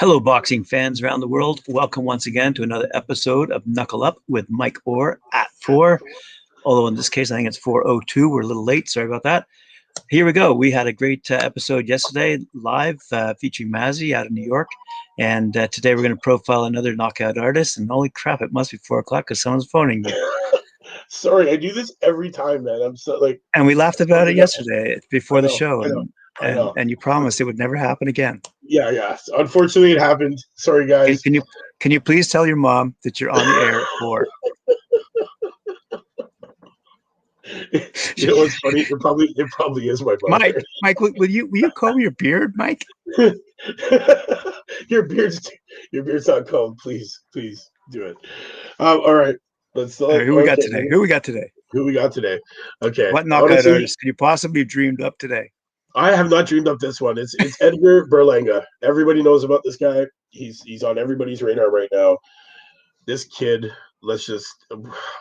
Hello, boxing fans around the world. Welcome once again to another episode of Knuckle Up with Mike Orr at 4. Although in this case, I think it's 4:02. We're a little late. Sorry about that. Here we go. We had a great episode yesterday live featuring Mazzy out of New York. And today we're going to profile another knockout artist. And holy crap, it must be 4 o'clock because someone's phoning me. Sorry, I do this every time, man. I'm so like. And we laughed about it yesterday before the show. I know. And you promised it would never happen again. Yeah. Unfortunately, it happened. Sorry, guys. Can you please tell your mom that you're on the air at 4? You know what's funny? It probably is my mother. Mike, will you comb your beard, Mike? Your beard's not combed. Please do it. All right. Who we got today? Okay. What knockout artist can you possibly dreamed up today? I have not dreamed up this one. It's Edgar Berlanga. Everybody knows about this guy. He's on everybody's radar right now. This kid, let's just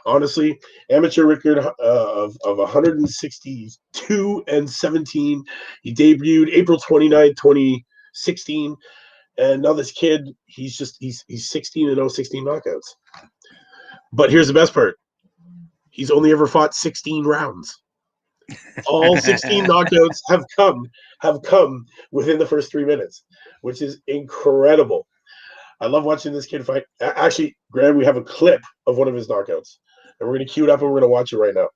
honestly, amateur record of 162-17. He debuted April 29, 2016. And now this kid, he's 16-0, 16 knockouts. But here's the best part. He's only ever fought 16 rounds. All 16 knockouts have come within the first 3 minutes, which is incredible. I love watching this kid fight. Actually, Graham, we have a clip of one of his knockouts, and we're going to cue it up and we're going to watch it right now.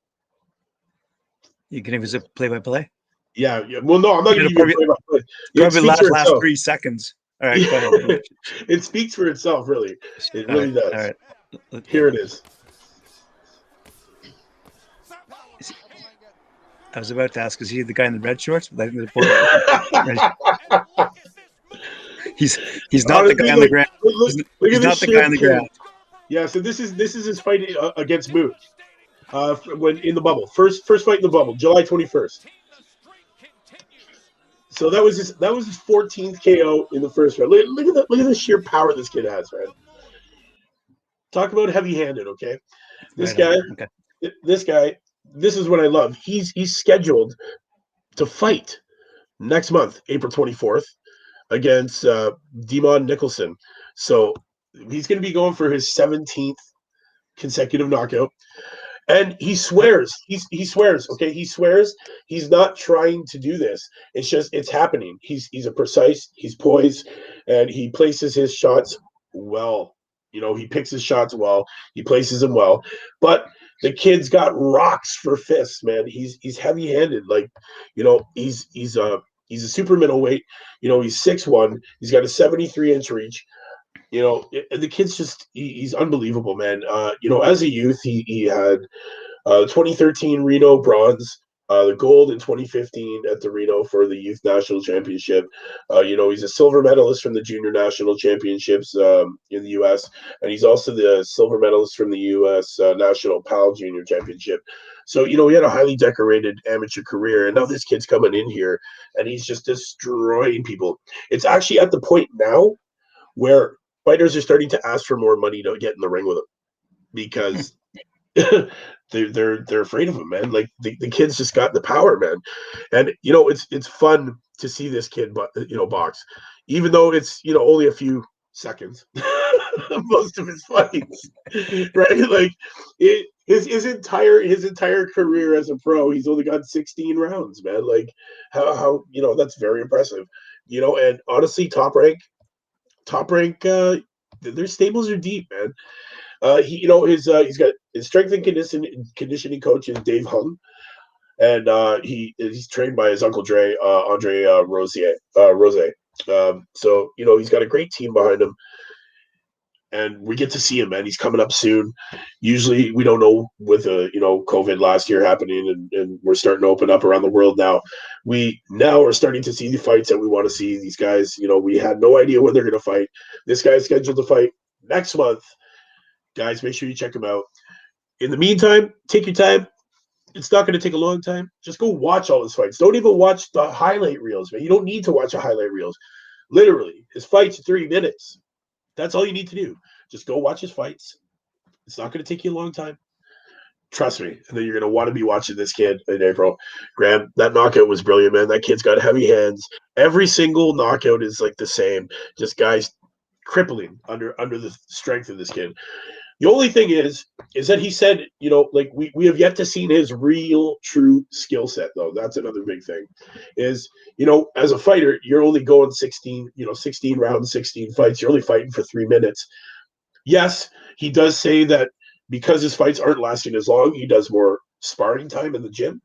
You can give us a play-by-play? Yeah. Well, no, I'm not going to give you a play-by-play. Probably last 3 seconds. All right, go ahead. It speaks for itself, really. It really does. All right. Here it is. I was about to ask, is he the guy in the red shorts? But I think he's not the guy on the ground. He's not the guy on the ground. Yeah, so this is his fight against Moon. When in the bubble, first fight in the bubble, July 21st. So that was his 14th KO in the first round. Look at the sheer power this kid has, man. Talk about heavy-handed, okay? This guy, this is what I love. He's scheduled to fight next month, April 24th, against Demon Nicholson. So he's going to be going for his 17th consecutive knockout. And he swears, he swears, okay? He swears he's not trying to do this. It's just, it's happening. He's poised, and he places his shots well. You know, he picks his shots well. He places them well. But the kid's got rocks for fists, man. He's heavy-handed. Like, you know, he's a super middleweight. You know, he's 6'1". He's got a 73-inch reach. You know, the kid's just he's unbelievable, man. You know, as a youth, he had 2013 Reno bronze, the gold in 2015 at the Reno for the youth national championship. You know, he's a silver medalist from the junior national championships in the U.S., and he's also the silver medalist from the U.S. National PAL Junior Championship. So, you know, he had a highly decorated amateur career, and now this kid's coming in here, and he's just destroying people. It's actually at the point now where fighters are starting to ask for more money to get in the ring with him because they're afraid of him, man. Like the kid's just got the power, man. And you know, it's fun to see this kid, box, even though it's, you know, only a few seconds. Most of his fights, right? Like his entire career as a pro, he's only got 16 rounds, man. Like how you know, that's very impressive. You know, and honestly, top rank. Their stables are deep, man. He's got his strength and conditioning coach is Dave Hung, and he's trained by his uncle Andre Rose. So you know, he's got a great team behind him, and we get to see him, man. He's coming up soon. Usually, we don't know with COVID last year happening, and we're starting to open up around the world now. We now are starting to see the fights that we want to see. These guys, you know, we had no idea when they're going to fight. This guy's scheduled to fight next month. Guys, make sure you check him out. In the meantime, take your time. It's not going to take a long time. Just go watch all his fights. Don't even watch the highlight reels, man. You don't need to watch the highlight reels. Literally, his fights are 3 minutes. That's all you need to do. Just go watch his fights. It's not going to take you a long time. Trust me. And then you're going to want to be watching this kid in April. Graham, that knockout was brilliant, man. That kid's got heavy hands. Every single knockout is like the same. Just guys crippling under the strength of this kid. The only thing is that he said, like we have yet to see his real, true skill set, though. That's another big thing. Is, as a fighter, you're only going 16 rounds, 16 fights. You're only fighting for 3 minutes. Yes, he does say that because his fights aren't lasting as long, he does more sparring time in the gym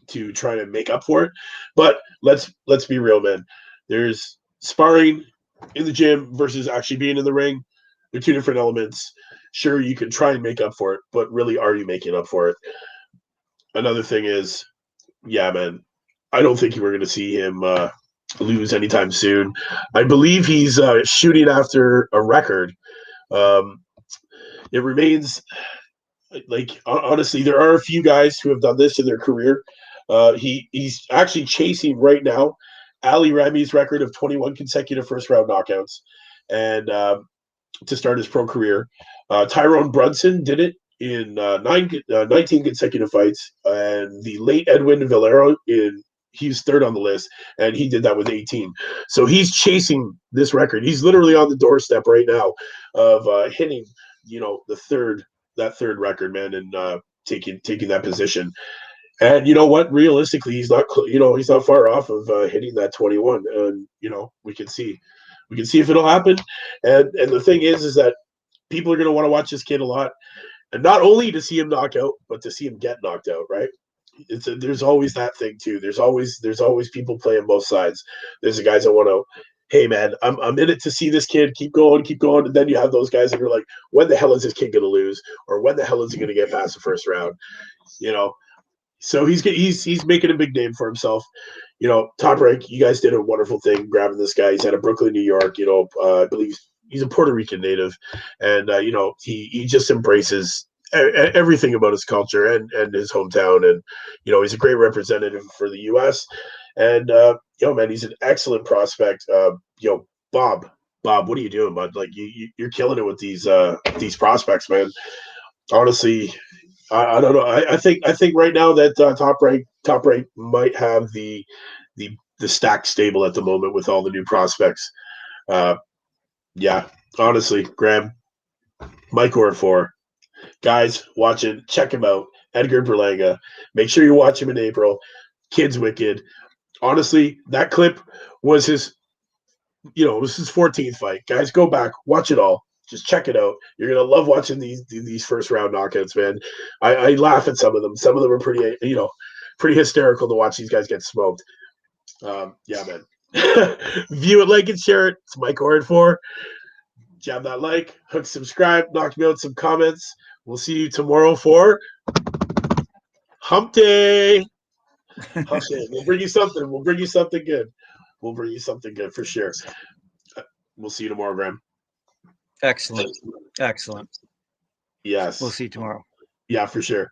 to try to make up for it. But let's be real, man. There's sparring in the gym versus actually being in the ring. They're two different elements. Sure, you can try and make up for it, but really, are you making up for it? Another thing is, yeah, man, I don't think we're going to see him lose anytime soon. I believe he's shooting after a record. It remains like, honestly, there are a few guys who have done this in their career. He's actually chasing right now Ali Rami's record of 21 consecutive first round knockouts, and to start his pro career. Tyrone Brunson did it in 19 consecutive fights, and the late Edwin Valero he's third on the list, and he did that with 18. So he's chasing this record. He's literally on the doorstep right now of hitting, that third record, man, and taking that position. And you know what? Realistically, he's not far off of hitting that 21. And we can see if it'll happen. And the thing is that people are going to want to watch this kid a lot, and not only to see him knock out, but to see him get knocked out. Right? There's always that thing too. There's always people playing both sides. There's the guys that want to, hey man, I'm in it to see this kid keep going, and then you have those guys that are like, when the hell is this kid going to lose, or when the hell is he going to get past the first round? So he's making a big name for himself. Top Rank, you guys did a wonderful thing grabbing this guy. He's out of Brooklyn, New York. I believe he's a Puerto Rican native, and he just embraces everything about his culture and his hometown, and he's a great representative for the U.S. And man, he's an excellent prospect. Bob, what are you doing, bud? Like you're killing it with these prospects, man. Honestly, I don't know. I think right now that Top Rank might have the stack stable at the moment with all the new prospects. Yeah, honestly, Graham, Mike Orr 4. Guys, watching, check him out. Edgar Berlanga. Make sure you watch him in April. Kid's wicked. Honestly, that clip was his 14th fight. Guys, go back, watch it all. Just check it out. You're gonna love watching these first round knockouts, man. I laugh at some of them. Some of them are pretty hysterical to watch these guys get smoked. Yeah, man. View it, like, and share it. It's Mike Orr 4. Jab that like, hook, subscribe, knock me out some comments. We'll see you tomorrow for Hump Day. Hump Day. We'll bring you something. We'll bring you something good. We'll bring you something good for sure. We'll see you tomorrow, Graham. Excellent. Excellent. Yes. We'll see you tomorrow. Yeah, for sure.